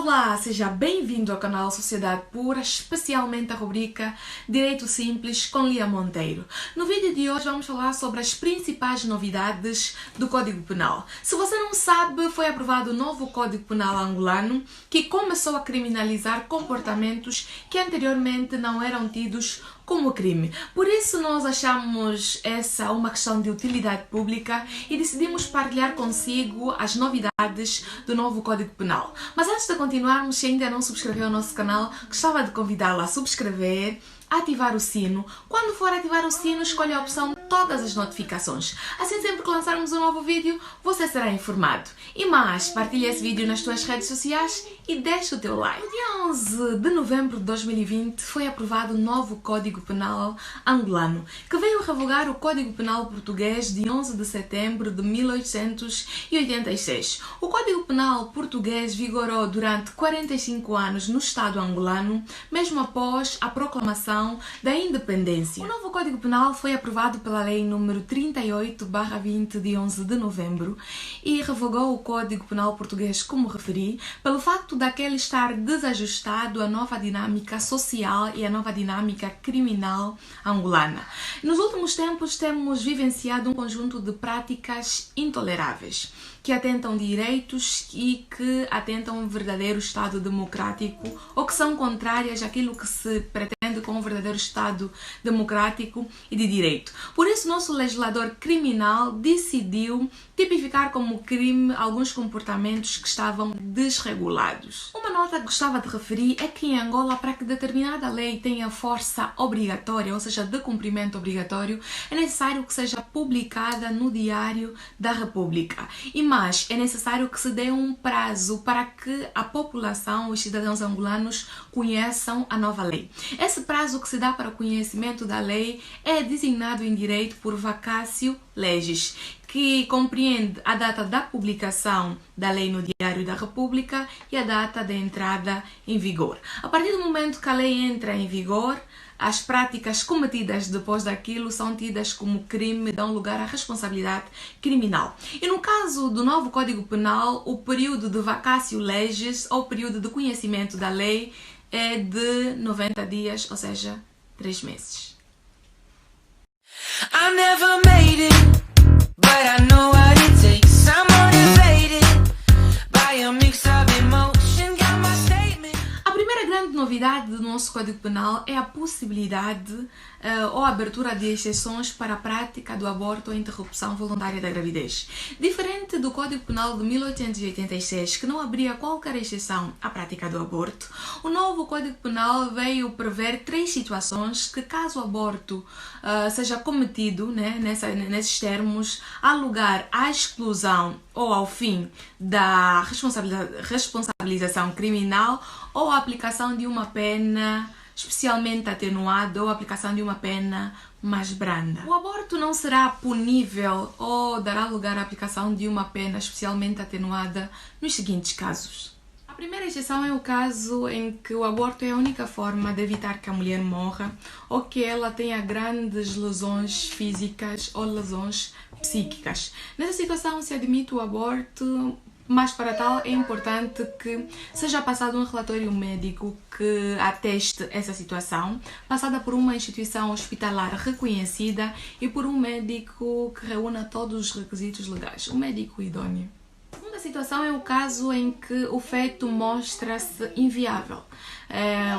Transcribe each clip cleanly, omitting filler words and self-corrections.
Olá, seja bem-vindo ao canal Sociedade Pura, especialmente a rubrica Direito Simples com Lia Monteiro. No vídeo de hoje vamos falar sobre as principais novidades do Código Penal. Se você não sabe, foi aprovado o novo Código Penal angolano que começou a criminalizar comportamentos que anteriormente não eram tidos como crime. Por isso nós achamos essa uma questão de utilidade pública e decidimos partilhar consigo as novidades do novo Código Penal. Mas antes de continuarmos, se ainda não subscreveu o nosso canal, gostava de convidá-la a subscrever, ativar o sino. Quando for ativar o sino, escolha a opção todas as notificações. Assim, sempre que lançarmos um novo vídeo, você será informado. E mais, partilhe esse vídeo nas tuas redes sociais e deixa o teu like. No dia 11 de novembro de 2020 foi aprovado o novo Código Penal angolano, que veio revogar o Código Penal português de 11 de setembro de 1886. O Código Penal português vigorou durante 45 anos no Estado angolano, mesmo após a proclamação da independência. O novo Código Penal foi aprovado pela Lei número 38/20 de 11 de novembro e revogou o Código Penal português, como referi, pelo facto daquele estar desajustado à nova dinâmica social e à nova dinâmica criminal angolana. Nos últimos tempos temos vivenciado um conjunto de práticas intoleráveis que atentam direitos e que atentam um verdadeiro Estado democrático ou que são contrárias àquilo que se pretende com um verdadeiro Estado democrático e de direito. Por isso, nosso legislador criminal decidiu tipificar como crime alguns comportamentos que estavam desregulados. Uma nota que gostava de referir é que em Angola, para que determinada lei tenha força obrigatória, ou seja, de cumprimento obrigatório, é necessário que seja publicada no Diário da República. E mais, é necessário que se dê um prazo para que a população, os cidadãos angolanos, conheçam a nova lei. Esse prazo que se dá para o conhecimento da lei é designado em direito por vacatio legis, que compreende a data da publicação da lei no Diário da República e a data da entrada em vigor. A partir do momento que a lei entra em vigor, as práticas cometidas depois daquilo são tidas como crime e dão lugar à responsabilidade criminal. E no caso do novo Código Penal, o período de vacatio legis, ou período de conhecimento da lei, é de 90 dias, ou seja, 3 meses. I never made it, but I know what it takes. I'm motivated by a mix of emotion, got my statement. A primeira grande novidade do nosso Código Penal é a possibilidade ou a abertura de exceções para a prática do aborto ou interrupção voluntária da gravidez. Diferente do Código Penal de 1886, que não abria qualquer exceção à prática do aborto, o novo Código Penal veio prever 3 situações que, caso o aborto seja cometido, nesses termos, há lugar à exclusão ou ao fim da responsabilização criminal ou a aplicação de uma pena especialmente atenuada ou a aplicação de uma pena mais branda. O aborto não será punível ou dará lugar à aplicação de uma pena especialmente atenuada nos seguintes casos. A primeira exceção é o caso em que o aborto é a única forma de evitar que a mulher morra ou que ela tenha grandes lesões físicas ou lesões psíquicas. Nessa situação se admite o aborto, mas para tal é importante que seja passado um relatório médico que ateste essa situação, passada por uma instituição hospitalar reconhecida e por um médico que reúna todos os requisitos legais, um médico idôneo. A segunda situação é o caso em que o feto mostra-se inviável,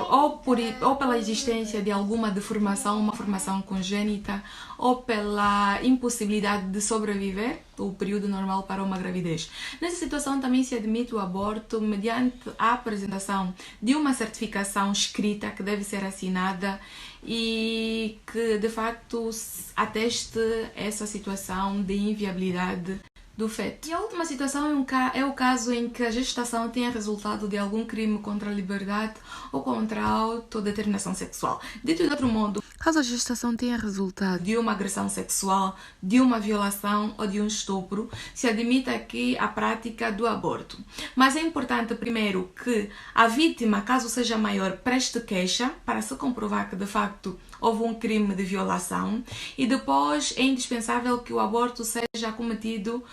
ou pela existência de alguma deformação, uma formação congênita, ou pela impossibilidade de sobreviver o período normal para uma gravidez. Nessa situação também se admite o aborto mediante a apresentação de uma certificação escrita que deve ser assinada e que de facto ateste essa situação de inviabilidade do feto. E a última situação é o caso em que a gestação tenha resultado de algum crime contra a liberdade ou contra a autodeterminação sexual. Dito de outro modo, caso a gestação tenha resultado de uma agressão sexual, de uma violação ou de um estupro, se admite aqui a prática do aborto. Mas é importante primeiro que a vítima, caso seja maior, preste queixa para se comprovar que de facto houve um crime de violação, e depois é indispensável que o aborto seja cometido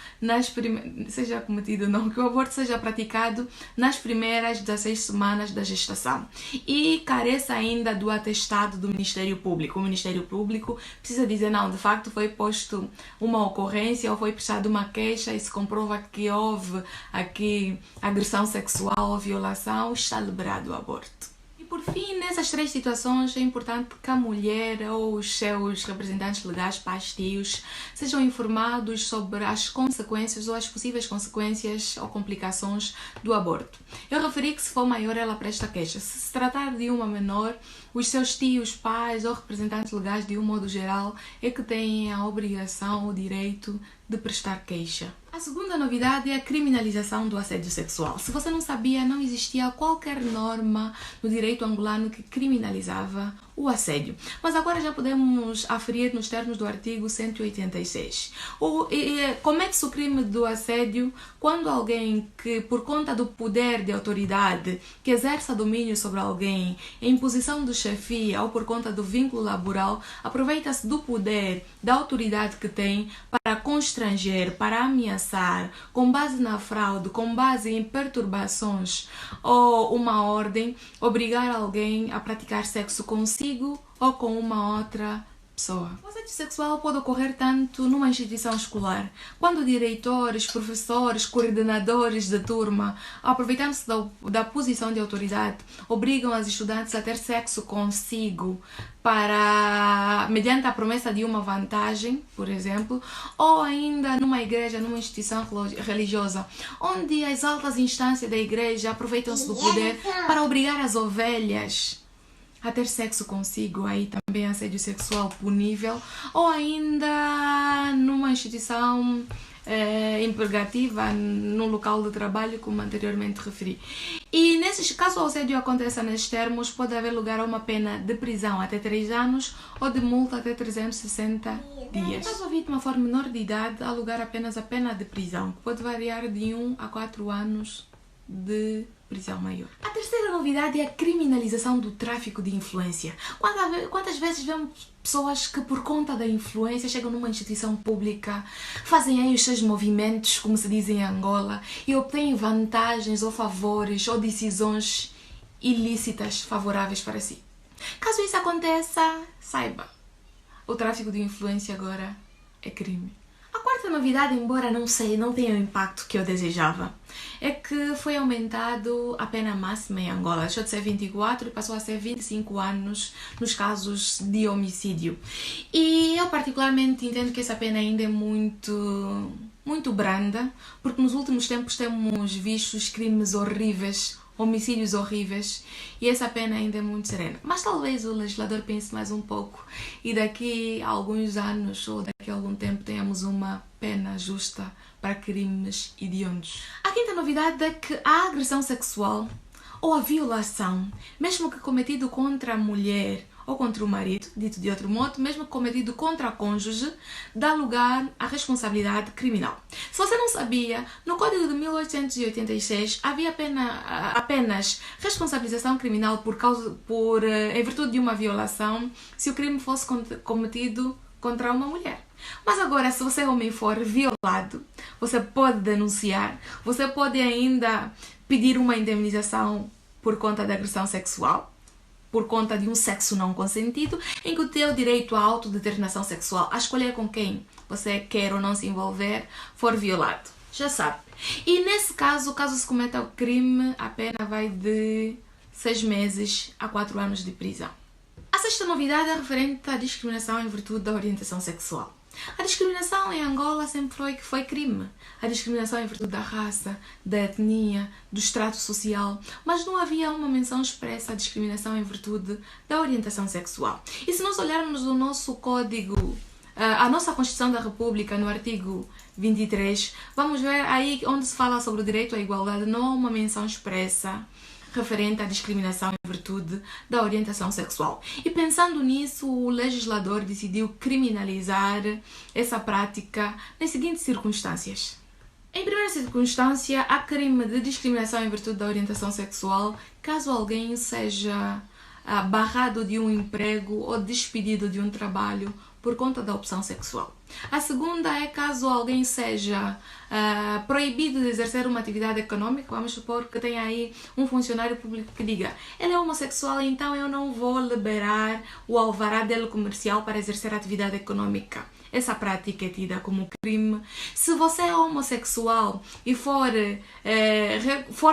que o aborto seja praticado nas primeiras 16 semanas da gestação e careça ainda do atestado do Ministério Público. O Ministério Público precisa dizer, não, de facto foi posto uma ocorrência ou foi prestada uma queixa e se comprova que houve aqui agressão sexual ou violação, está liberado o aborto. Por fim, nessas três situações é importante que a mulher ou os seus representantes legais, pais, tios, sejam informados sobre as consequências ou as possíveis consequências ou complicações do aborto. Eu referi que se for maior ela presta queixa. Se tratar de uma menor, os seus tios, pais ou representantes legais de um modo geral é que têm a obrigação ou o direito de prestar queixa. A segunda novidade é a criminalização do assédio sexual. Se você não sabia, não existia qualquer norma no direito angolano que criminalizava o assédio. Mas agora já podemos aferir nos termos do artigo 186. Comete-se o crime do assédio quando alguém que, por conta do poder de autoridade, que exerça domínio sobre alguém, em posição de chefia ou por conta do vínculo laboral, aproveita-se do poder, da autoridade que tem para constranger, para ameaçar, com base na fraude, com base em perturbações ou uma ordem, obrigar alguém a praticar sexo consigo ou com uma outra pessoa. O assédio sexual pode ocorrer tanto numa instituição escolar, quando diretores, professores, coordenadores de turma, aproveitando-se da posição de autoridade, obrigam as estudantes a ter sexo consigo mediante a promessa de uma vantagem, por exemplo, ou ainda numa igreja, numa instituição religiosa, onde as altas instâncias da igreja aproveitam-se do poder para obrigar as ovelhas a ter sexo consigo, aí também assédio sexual punível, ou ainda numa instituição empregativa, num local de trabalho, como anteriormente referi. E caso o assédio aconteça nesses termos, pode haver lugar a uma pena de prisão até 3 anos ou de multa até 360 dias. Caso a vítima for menor de idade, há lugar apenas a pena de prisão, que pode variar de 1 a 4 anos de prisão maior. A terceira novidade é a criminalização do tráfico de influência. Quantas vezes vemos pessoas que por conta da influência chegam numa instituição pública, fazem aí os seus movimentos, como se diz em Angola, e obtêm vantagens ou favores ou decisões ilícitas favoráveis para si. Caso isso aconteça, saiba, o tráfico de influência agora é crime. A quarta novidade, embora não tenha o impacto que eu desejava, é que foi aumentado a pena máxima em Angola. Deixou de ser 24 e passou a ser 25 anos nos casos de homicídio. E eu particularmente entendo que essa pena ainda é muito branda, porque nos últimos tempos temos visto crimes horríveis, homicídios horríveis, e essa pena ainda é muito serena. Mas talvez o legislador pense mais um pouco e daqui a alguns anos ou daqui a algum tempo tenhamos uma pena justa para crimes hediondos. A quinta novidade é que a agressão sexual ou a violação, mesmo que cometido contra a mulher ou contra o marido, dito de outro modo, mesmo cometido contra a cônjuge, dá lugar à responsabilidade criminal. Se você não sabia, no Código de 1886 havia apenas responsabilização criminal em virtude de uma violação se o crime fosse cometido contra uma mulher. Mas agora, se você homem for violado, você pode denunciar, você pode ainda pedir uma indemnização por conta da agressão sexual, por conta de um sexo não consentido, em que o teu direito à autodeterminação sexual, a escolher com quem você quer ou não se envolver, for violado. Já sabe. E nesse caso se cometa o crime, a pena vai de 6 meses a 4 anos de prisão. A sexta novidade é referente à discriminação em virtude da orientação sexual. A discriminação em Angola sempre foi crime. A discriminação em virtude da raça, da etnia, do extrato social, mas não havia uma menção expressa à discriminação em virtude da orientação sexual. E se nós olharmos o nosso código, a nossa Constituição da República, no artigo 23, vamos ver aí onde se fala sobre o direito à igualdade, não há uma menção expressa referente à discriminação em virtude da orientação sexual. E pensando nisso, o legislador decidiu criminalizar essa prática nas seguintes circunstâncias. Em primeira circunstância, há crime de discriminação em virtude da orientação sexual caso alguém seja barrado de um emprego ou despedido de um trabalho por conta da opção sexual. A segunda é caso alguém seja proibido de exercer uma atividade econômica. Vamos supor que tem aí um funcionário público que diga: ele é homossexual, então eu não vou liberar o alvará dele comercial para exercer atividade econômica. Essa prática é tida como crime. Se você é homossexual e for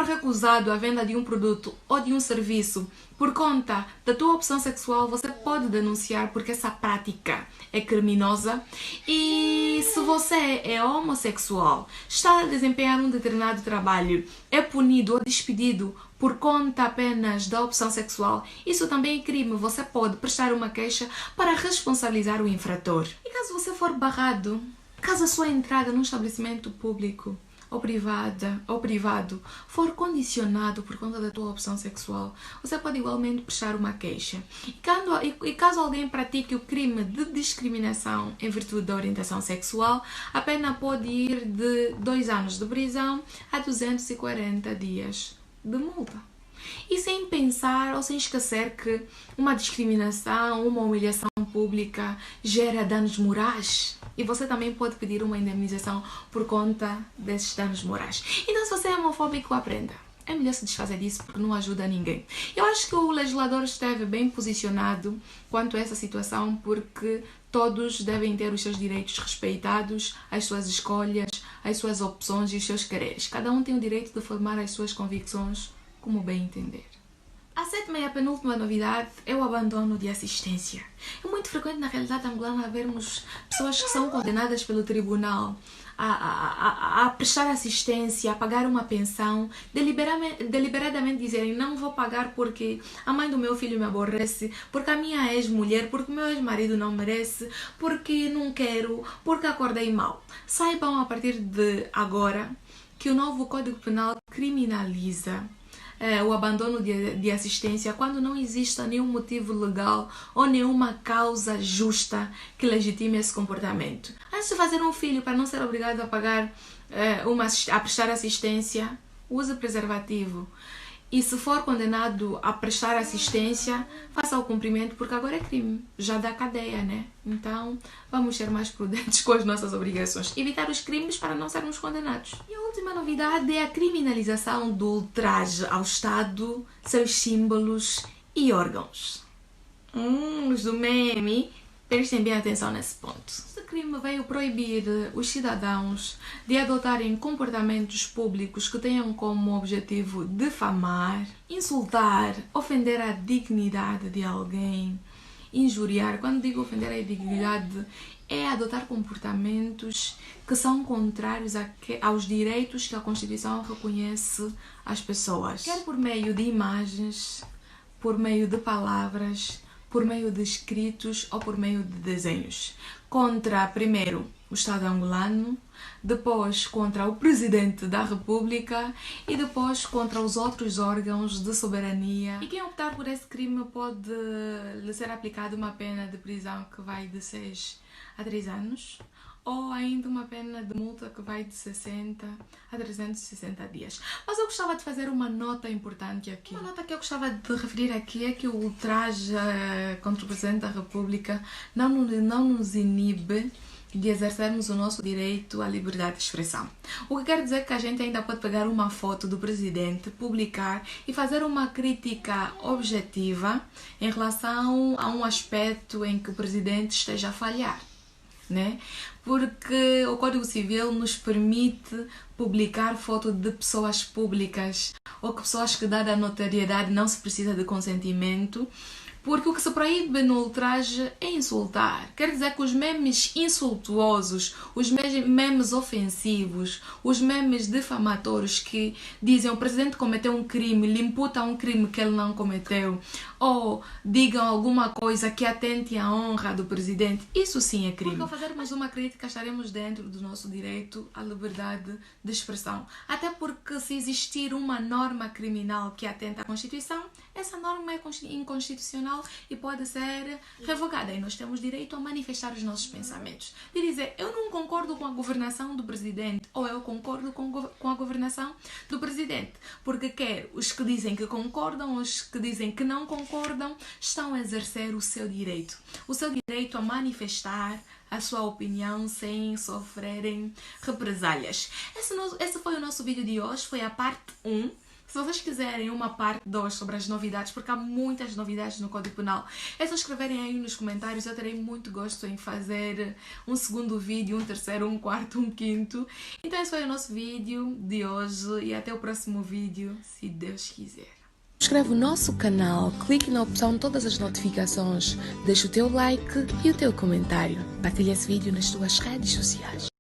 recusado a venda de um produto ou de um serviço por conta da tua opção sexual, você pode denunciar, porque essa prática é criminosa. E se você é homossexual, está a desempenhar um determinado trabalho, é punido ou despedido por conta apenas da opção sexual, isso também é crime. Você pode prestar uma queixa para responsabilizar o infrator. E caso você for barrado, caso a sua entrada num estabelecimento público ou privado for condicionado por conta da tua opção sexual, você pode igualmente prestar uma queixa. E caso alguém pratique o crime de discriminação em virtude da orientação sexual, a pena pode ir de 2 anos de prisão a 240 dias de multa. E sem pensar ou sem esquecer que uma discriminação, uma humilhação pública gera danos morais. E você também pode pedir uma indemnização por conta desses danos morais. Então, se você é homofóbico, aprenda. É melhor se desfazer disso, porque não ajuda ninguém. Eu acho que o legislador esteve bem posicionado quanto a essa situação, porque todos devem ter os seus direitos respeitados, as suas escolhas, as suas opções e os seus quereres. Cada um tem o direito de formar as suas convicções como bem entender. A 7ª e a penúltima novidade é o abandono de assistência. É muito frequente na realidade angolana vermos pessoas que são condenadas pelo tribunal a prestar assistência, a pagar uma pensão, deliberadamente dizerem: não vou pagar porque a mãe do meu filho me aborrece, porque a minha ex-mulher, porque o meu ex-marido não merece, porque não quero, porque acordei mal. Saibam a partir de agora que o novo Código Penal criminaliza o abandono de assistência quando não exista nenhum motivo legal ou nenhuma causa justa que legitime esse comportamento. Antes de fazer um filho, para não ser obrigado a pagar a prestar assistência, use preservativo. E se for condenado a prestar assistência, faça o cumprimento, porque agora é crime, já dá cadeia, né? Então, vamos ser mais prudentes com as nossas obrigações. Evitar os crimes para não sermos condenados. E a última novidade é a criminalização do ultraje ao Estado, seus símbolos e órgãos. Os do meme, prestem bem atenção nesse ponto. Este crime veio proibir os cidadãos de adotarem comportamentos públicos que tenham como objetivo difamar, insultar, ofender a dignidade de alguém, injuriar. Quando digo ofender a dignidade, é adotar comportamentos que são contrários aos direitos que a Constituição reconhece às pessoas. Quer por meio de imagens, por meio de palavras, por meio de escritos ou por meio de desenhos. Contra, primeiro, o Estado angolano, depois contra o Presidente da República e depois contra os outros órgãos de soberania. E quem optar por esse crime pode lhe ser aplicada uma pena de prisão que vai de 6 a 3 anos, ou ainda uma pena de multa que vai de 60 a 360 dias. Mas eu gostava de fazer uma nota importante aqui. Uma nota que eu gostava de referir aqui é que o ultraje contra o Presidente da República não nos inibe de exercermos o nosso direito à liberdade de expressão. O que quer dizer que a gente ainda pode pegar uma foto do Presidente, publicar e fazer uma crítica objetiva em relação a um aspecto em que o Presidente esteja a falhar, né? Porque o Código Civil nos permite publicar foto de pessoas públicas ou que pessoas que, dada a notoriedade, não se precisa de consentimento, porque o que se proíbe no ultraje é insultar. Quer dizer que os memes insultuosos, os memes ofensivos, os memes difamatórios que dizem o Presidente cometeu um crime, lhe imputam um crime que ele não cometeu, ou digam alguma coisa que atente à honra do Presidente, isso sim é crime. Porque ao fazermos uma crítica estaremos dentro do nosso direito à liberdade de expressão. Até porque se existir uma norma criminal que atenta à Constituição, essa norma é inconstitucional Constitucional e pode ser revogada. E nós temos direito a manifestar os nossos pensamentos. De dizer, eu não concordo com a governação do presidente, ou eu concordo com a governação do presidente. Porque quer os que dizem que concordam, os que dizem que não concordam, estão a exercer o seu direito. O seu direito a manifestar a sua opinião sem sofrerem represálias. Esse foi o nosso vídeo de hoje, foi a parte 1. Se vocês quiserem uma parte 2 sobre as novidades, porque há muitas novidades no Código Penal, é só escreverem aí nos comentários. Eu terei muito gosto em fazer um segundo vídeo, um terceiro, um quarto, um quinto. Então esse foi o nosso vídeo de hoje e até o próximo vídeo, se Deus quiser. Inscreve o nosso canal, clique na opção todas as notificações, deixa o teu like e o teu comentário. Partilha esse vídeo nas tuas redes sociais.